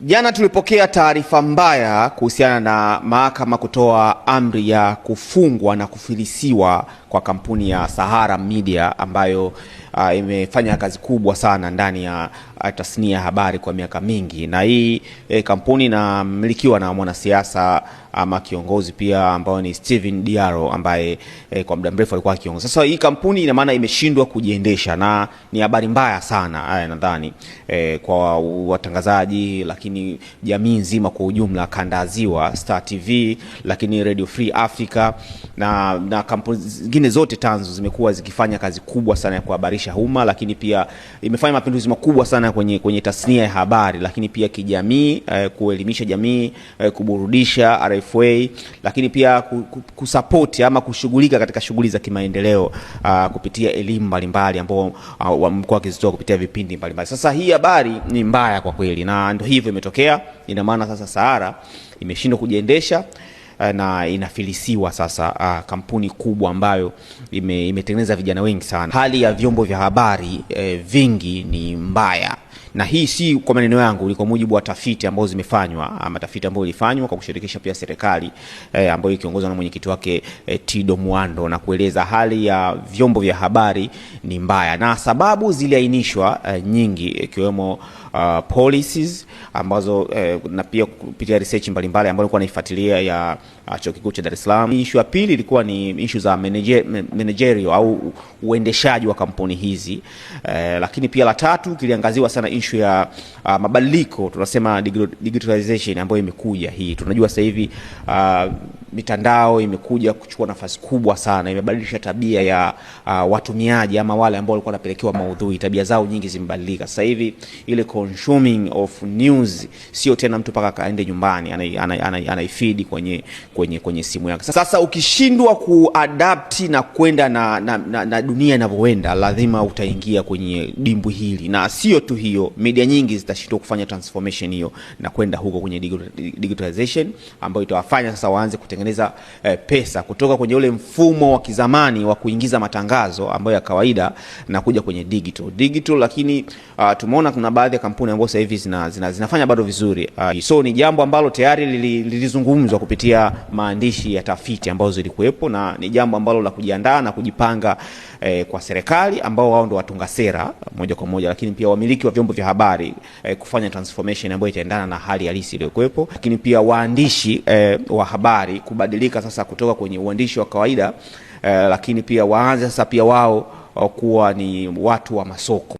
Jana tulipokea taarifa mbaya kuhusiana na mahakama kutoa amri ya kufungwa na kufilisiwa kwa kampuni ya Sahara Media ambayo imefanya kazi kubwa sana ndani ya tasnia ya habari kwa miaka mingi, na hii kampuni inamilikiwa na mwanasiasa ama kiongozi pia ambao ni Steven Diaro ambaye kwa muda mrefu alikuwa kiongozi. Sasa hii kampuni ina maana imeshindwa kujiendesha, na ni habari mbaya sana nadhani kwa watangazaji, lakini jamii nzima kwa ujumla, Kanda Ziwa, Star TV, lakini Radio Free Africa na kampuni zingine zote tanzu zimekuwa zikifanya kazi kubwa sana ya kuhabarisha umma, lakini pia imefanya mapinduzi makubwa sana kwenye tasnia ya habari, lakini pia kijamii, kuelimisha jamii, kuburudisha RFA, lakini pia kusupport ama kushughulika katika shughuli za kimaendeleo kupitia elimu mbalimbali ambao wamekuwa wakizitoa kupitia vipindi mbalimbali. Sasa hii habari ni mbaya kwa kweli, na ndio hivyo imetokea. Ina maana sasa Sahara imeshindwa kujiendesha na inafilisiwa sasa, kampuni kubwa ambayo imetengeneza vijana wengi sana. Hali ya vyombo vya habari vingi ni mbaya, na hii si kwa maneno yangu, ni kwa mujibu wa tafiti ambazo zimefanywa, ama tafiti ambayo ilifanywa kwa kushirikisha pia serikali ambayo ikiongozwa na mwenyekiti wake Tido Mwando, na kueleza hali ya vyombo vya habari ni mbaya, na sababu ziliainishwa nyingi, ikiwemo policies ambazo na pia kupitia research mbalimbali ambayo nilikuwa naifuatilia ya Chuo Kikuu cha Dar es Salaam. Issue ya pili ilikuwa ni issue za managerial au uendeshaji wa kampuni hizi, lakini pia la tatu kiliangaziwa sana issue ya mabadiliko, tunasema digitalization ambayo imekuja. Hii tunajua sasa hivi mitandao imekuja kuchukua nafasi kubwa sana, imebadilisha tabia ya watumiaji ama wale ambao walikuwa wanapelekewa maudhui. Tabia zao nyingi zimebadilika. Sasa hivi ile consuming of news sio tena mtu paka kaende nyumbani anaifeed kwenye simu yake. Sasa ukishindwa kuadapt na kwenda na dunia inavyoenda, lazima utaingia kwenye dimbu hili, na sio tu hiyo, media nyingi zitashindwa kufanya transformation hiyo na kwenda huko kwenye digitalization ambayo itawafanya sasa waanze kutengeneza pesa kutoka kwenye ule mfumo wa kizamani wa kuingiza matangazo ambayo ya kawaida na kuja kwenye digital. Lakini tumeona kuna baadhi ya kampuni ambazo sasa hivi zinafanya bado vizuri. So ni jambo ambalo tayari lilizungumzwa kupitia maandishi ya tafiti ambazo zilikuwepo, na ni jambo ambalo la kujiandaa na kujipanga kwa serikali ambao wao ndio watunga sera moja kwa moja, lakini pia wamiliki wa vyombo vya habari kufanya transformation ambayo itaendana na hali halisi iliyokuwepo, lakini pia waandishi wa habari kubadilika sasa kutoka kwenye uandishi wa kawaida, lakini pia waanze sasa pia wao kuwa ni watu wa masoko.